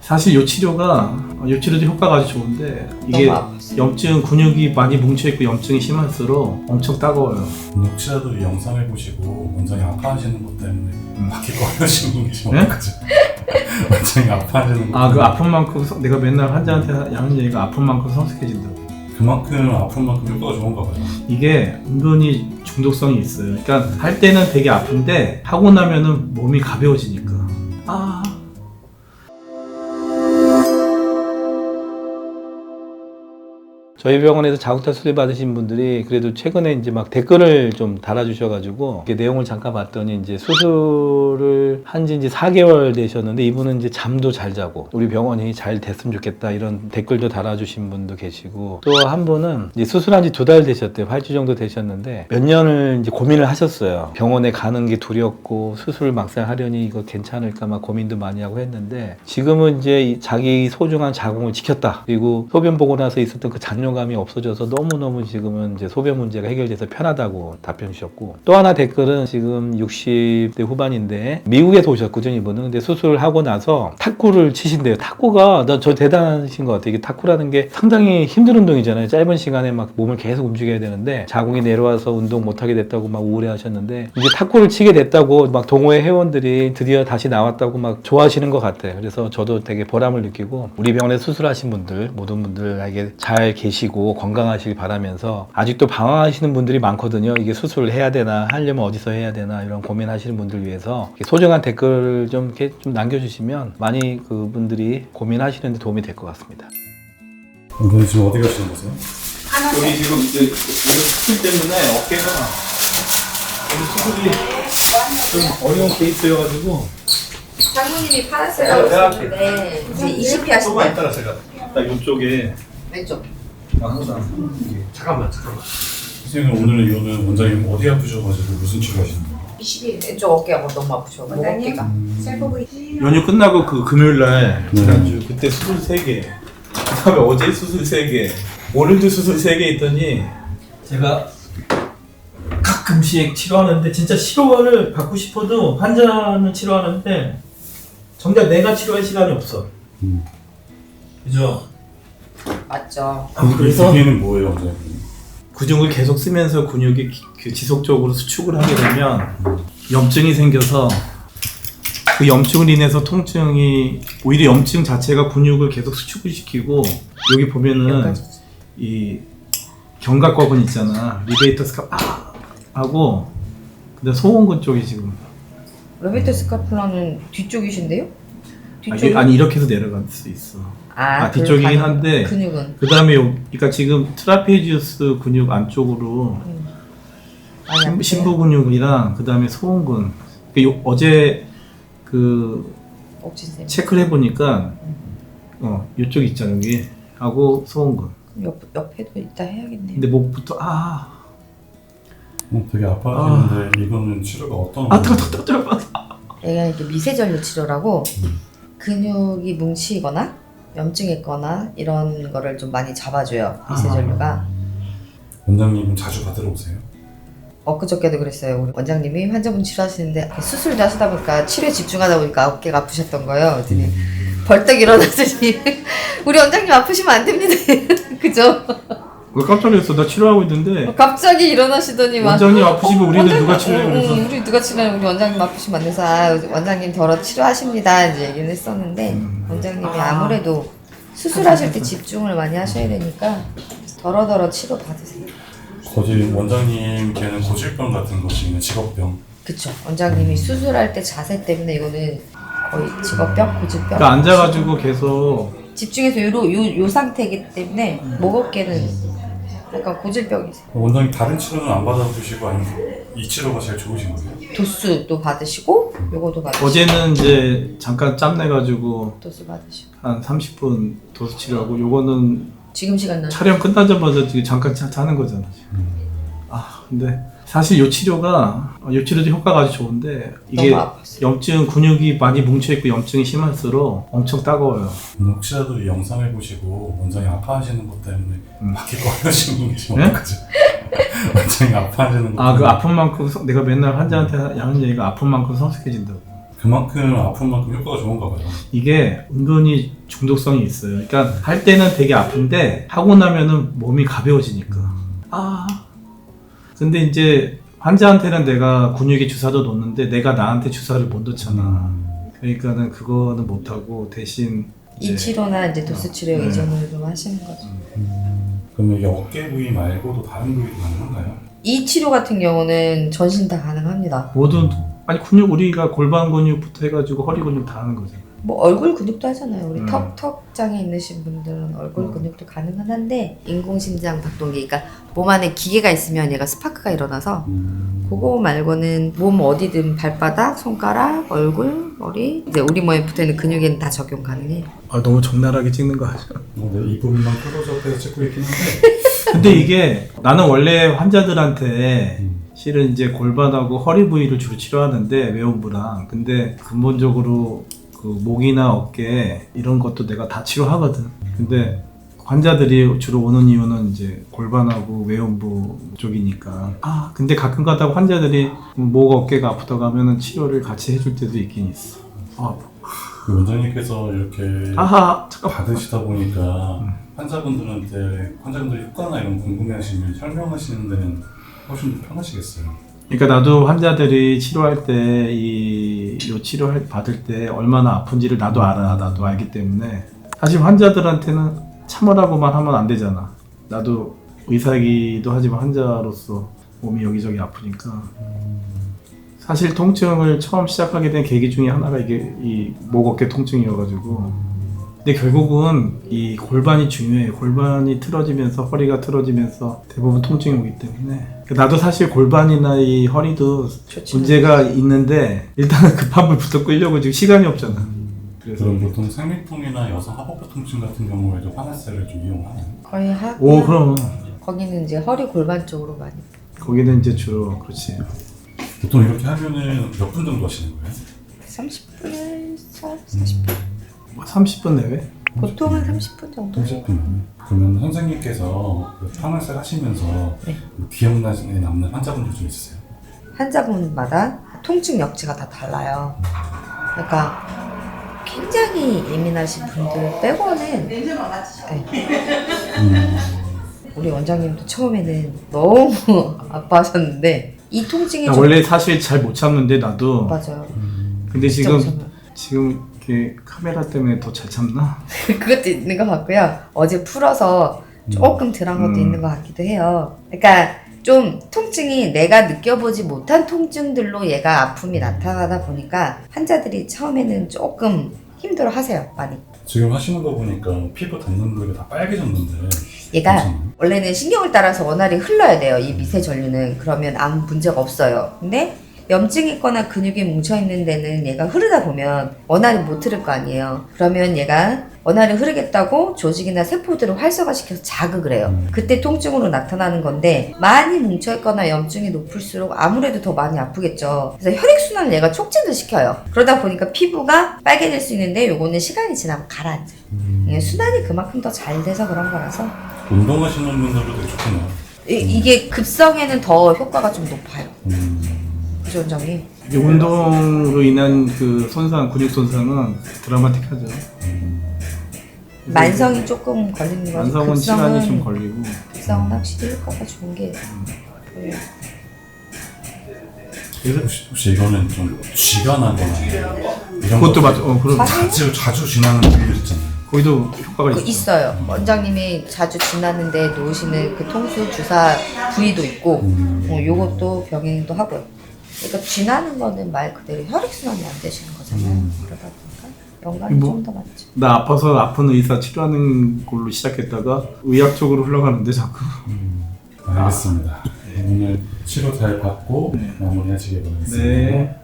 사실 요 치료도 효과가 아주 좋은데 이게 너무 아팠어요. 염증 근육이 많이 뭉쳐있고 염증이 심할수록 엄청 따가워요. 혹시라도 이 영상을 보시고 원장이 아파하시는 것 때문에 바뀔 거 하시는 분 계시면 네? 어떡하지? 원장이 아파하시는 것 그 아픈 만큼 내가 맨날 환자한테 하는 얘기가 아픈 만큼 성숙해진다고. 그만큼 아픈 만큼 효과가 좋은가 봐요. 이게 은근히 중독성이 있어요. 그러니까 할 때는 되게 아픈데 하고 나면은 몸이 가벼워지니까. 저희 병원에서 자국탈 수술 받으신 분들이 그래도 최근에 이제 막 댓글을 좀 달아주셔가지고 이렇게 내용을 잠깐 봤더니 이제 수술을 한 지 이제 4개월 되셨는데 이분은 이제 잠도 잘 자고 우리 병원이 잘 됐으면 좋겠다 이런 댓글도 달아주신 분도 계시고 또 한 분은 이제 수술한 지 2달 되셨대요. 8주 정도 되셨는데 몇 년을 이제 고민을 하셨어요. 병원에 가는 게 두렵고 수술을 막상 하려니 이거 괜찮을까 막 고민도 많이 하고 했는데 지금은 이제 자기 소중한 자궁을 지켰다. 그리고 소변 보고 나서 있었던 그 잔뇨감이 없어져서 너무너무 지금은 이제 소변 문제가 해결돼서 편하다고 답변 주셨고 또 하나 댓글은 지금 60대 후반인데 미국에서 오셨거든요 이분은. 근데 수술을 하고 나서 탁구를 치신대요. 탁구가 저 대단하신 것 같아요. 이게 탁구라는 게 상당히 힘든 운동이잖아요. 짧은 시간에 막 몸을 계속 움직여야 되는데 자궁이 내려와서 운동 못하게 됐다고 막 우울해 하셨는데 이제 탁구를 치게 됐다고 막 동호회 회원들이 드디어 다시 나왔다고 막 좋아하시는 것 같아요. 그래서 저도 되게 보람을 느끼고 우리 병원에 수술하신 분들 모든 분들에게 잘 계시고 건강하시길 바라면서 아직도 방황하시는 분들이 많거든요. 이게 수술을 해야 되나 하려면 어디서 해야 되나 이런 고민하시는 분들 위해서 소중한 댓글 좀 이렇게 좀 남겨주시면 많이 그분들이 고민하시는데 도움이 될 것 같습니다. 원장님 지금 어디 가시는 거세요? 여기 지금 이제 수술 때문에 어깨가 수술이 좀 어려운 케이스여가지고 장모님이 파란색이라고 하셨는데 이제 20피 조금 하신대요. 있다가 제가 딱 이쪽에 왼쪽. 항상 잠깐만 선생님 오늘 이거는 원장님 어디 아프셔가지고 무슨 치료하시는 거예요? 20일 왼쪽 어깨가 너무 아프죠. 목 어깨가. 연휴 끝나고 그 금요일날 지난주 그때 수술 3개 그 다음에 어제 수술 3개 오늘도 수술 3개 있더니 제가 가끔씩 치료하는데 진짜 치료를 받고 싶어도 환자는 치료하는데 정작 내가 치료할 시간이 없어. 그죠? 맞죠. 그래서 기계는 뭐예요 원장님? 근육을 계속 쓰면서 근육이 지속적으로 수축을 하게 되면 염증이 생겨서 그 염증을 인해서 통증이 오히려 염증 자체가 근육을 계속 수축을 시키고 여기 보면은 이 견갑골근 있잖아 리베이터 스카프 하고 근데 소원근 쪽이 지금 로베트 스카플라는 뒤쪽이신데요? 아니 이렇게 해서 내려갈 수 있어. 뒤쪽이긴 한데 근육은 그 다음에 그러니까 지금 트라페지우스 근육 안쪽으로 심부 근육이랑 그 다음에 소원근 어제 그 체크를 해보니까 이쪽 있잖아 여기 하고 소원근 옆에도 이따 해야겠네요. 근데 목부터 되게 아파하시는데 이거는 치료가 어떤 뜨거 얘가 이렇게 미세전류 치료라고 근육이 뭉치거나 염증있거나 이런 거를 좀 많이 잡아줘요. 미세전류가. 원장님은 자주 받으러 오세요? 엊그저께도 그랬어요. 우리 원장님이 환자분 치료하시는데 수술도 하시다 보니까 치료에 집중하다 보니까 어깨가 아프셨던 거예요. 그랬더니 벌떡 일어나더니 우리 원장님 아프시면 안 됩니다. 그죠? 왜 깜짝 놀랐어. 나 치료하고 있는데 갑자기 일어나시더니 막 원장님 아프시면 우리는 누가 치료해 그래서 우리 누가 치료해? 우리 원장님 아프시면 안 돼서 원장님 덜어 치료하십니다 이제 얘기를 했었는데 원장님이 아무래도 수술하실 때 집중을 많이 하셔야 되니까 덜어덜어 치료 받으세요. 원장님께는 고질병 같은 것이 있는 직업병. 그쵸. 원장님이 수술할 때 자세 때문에 이거는 거의 직업병, 고질병. 그러니까 앉아가지고 계속 집중해서 요 상태이기 때문에 목 어깨는 약간 고질병이세요. 원장님 다른 치료는 안 받아주시고 아니면 이 치료가 제일 좋으신 거예요? 도수도 받으시고 요거도 받으시고 어제는 이제 잠깐 짬내가지고 도수 받으시고 한 30분 도수 치료하고 요거는 지금 시간 나 촬영 끝나자마자 지금 잠깐 자는 거잖아 지금. 근데 사실 요 치료도 효과가 아주 좋은데 이게 너무 아팠어요. 염증 근육이 많이 뭉쳐있고 염증이 심할수록 엄청 따가워요. 혹시라도 이 영상을 보시고 원장이 아파하시는 것 때문에 바뀔 거 하시는 분 계시면 네? 어떡하지? 원장이 아파하시는 것 그 아픈 만큼 내가 맨날 환자한테 하는 얘기가 아픈 만큼 성숙해진다고. 그만큼 아픈 만큼 효과가 좋은가 봐요. 이게 은근히 중독성이 있어요. 그러니까 할 때는 되게 아픈데 하고 나면은 몸이 가벼워지니까. 근데 이제 환자한테는 내가 근육에 주사도 놓는데 내가 나한테 주사를 못 놓잖아. 그러니까는 그거는 못 하고 대신 이 치료나 이제 도수 치료 이전을 좀 하시는 거죠. 그러면 이게 어깨 부위 말고도 다른 부위도 가능한가요? 이 치료 같은 경우는 전신 다 가능합니다. 모든 아니 근육 우리가 골반 근육부터 해가지고 허리 근육 다 하는 거잖아. 뭐 얼굴 근육도 하잖아요. 우리 턱장애 있으신 분들은 얼굴 근육도 가능은 한데 인공심장 박동기, 그러니까 몸 안에 기계가 있으면 얘가 스파크가 일어나서 그거 말고는 몸 어디든 발바닥, 손가락, 얼굴, 머리 이제 우리 몸에 붙어있는 근육에는 다 적용 가능해요. 아 너무 적나라하게 찍는 거 아니야? 네, 이 부분만 클로즈업해서 찍고 있긴 한데 근데 이게 나는 원래 환자들한테 실은 이제 골반하고 허리 부위를 주로 치료하는데 외원부랑 근데 근본적으로 그 목이나 어깨 이런 것도 내가 다 치료하거든. 근데 환자들이 주로 오는 이유는 이제 골반하고 외원부 쪽이니까. 근데 가끔 가다가 환자들이 목 어깨가 아프다고 하면은 치료를 같이 해줄 때도 있긴 있어. 그 원장님께서 이렇게 잠깐 받으시다 보니까 환자분들이 효과나 이런 궁금해하시면 설명하시는 데는 훨씬 더 편하시겠어요. 그러니까 나도 환자들이 치료할 때 요 치료 받을 때 얼마나 아픈지를 나도 알아. 나도 알기 때문에 사실 환자들한테는 참으라고만 하면 안 되잖아. 나도 의사이기도 하지만 환자로서 몸이 여기저기 아프니까. 사실 통증을 처음 시작하게 된 계기 중에 하나가 이게 이 목 어깨 통증이어가지고. 근데 결국은 이 골반이 중요해. 골반이 틀어지면서 허리가 틀어지면서 대부분 통증이 오기 때문에. 나도 사실 골반이나 이 허리도 문제가 있는데 일단은 급한 불부터 끌려고 지금 시간이 없잖아. 그래서 그럼 보통 생리통이나 여성 하복부 통증 같은 경우에도 환아세를 좀 이용하나요? 거의 하고 그럼 거기는 이제 허리 골반 쪽으로 많이 거기는 이제 주로 그렇지. 보통 이렇게 하면은 몇 분 정도 하시는 거예요? 30분에서 40분 30분 내외? 보통은 30분 정도 30분. 그러면 선생님께서 그 항암살 하시면서 기억나에 남는 환자분들 좀 있으세요? 환자분마다 통증 역치가 다 달라요. 그러니까 굉장히 예민하신 분들 빼고는 우리 원장님도 처음에는 너무 아파하셨는데 이 통증이 나 원래 사실 잘 못 참는데 나도. 맞아요. 근데 진짜 못 참아요. 지금 이렇게 카메라 때문에 더 잘 참나? 그것도 있는 것 같고요. 어제 풀어서 조금 덜한 것도 있는 것 같기도 해요. 그러니까 좀 통증이 내가 느껴보지 못한 통증들로 얘가 아픔이 나타나다 보니까 환자들이 처음에는 조금 힘들어 하세요. 많이. 지금 하시는 거 보니까 피부 닿는 부위가 다 빨개졌는데 얘가 괜찮아요? 원래는 신경을 따라서 원활히 흘러야 돼요. 이 미세 전류는. 그러면 아무 문제가 없어요. 근데 염증이 있거나 근육이 뭉쳐있는 데는 얘가 흐르다 보면 원활히 못 흐를 거 아니에요. 그러면 얘가 원활히 흐르겠다고 조직이나 세포들을 활성화시켜서 자극을 해요. 그때 통증으로 나타나는 건데 많이 뭉쳐있거나 염증이 높을수록 아무래도 더 많이 아프겠죠. 그래서 혈액순환을 얘가 촉진을 시켜요. 그러다 보니까 피부가 빨개질 수 있는데 요거는 시간이 지나면 가라앉아요. 순환이 그만큼 더 잘 돼서 그런 거라서 운동하시는 분들도 되게 좋겠네요. 이게 급성에는 더 효과가 좀 높아요. 그죠, 원장님? 이 운동으로 인한 그 손상, 근육 손상은 드라마틱하죠. 만성이 조금 걸리는 거죠. 만성은 시간이 좀 걸리고. 급성은 확실히 효과가 좋은 게 보여요. 혹시 이거는 좀 쥐가 나거나 이런 그것도 거 맞아. 그럼 자주 지나는 분들 있잖아요. 거기도 효과가 있어. 있어요. 원장님이 자주 지나는데 놓으시는 그 통수 주사 부위도 있고, 요것도 병행도 하고요. 그러니까 쥐나는 거는 말 그대로 혈액순환이 안 되시는 거잖아요. 그러다 보니까 연관이 좀 더 많죠. 나 아파서 아픈 의사 치료하는 걸로 시작했다가 의학 쪽으로 흘러가는데 자꾸. 알겠습니다. 오늘 치료 잘 받고 마무리하시길 바라겠습니다. 네.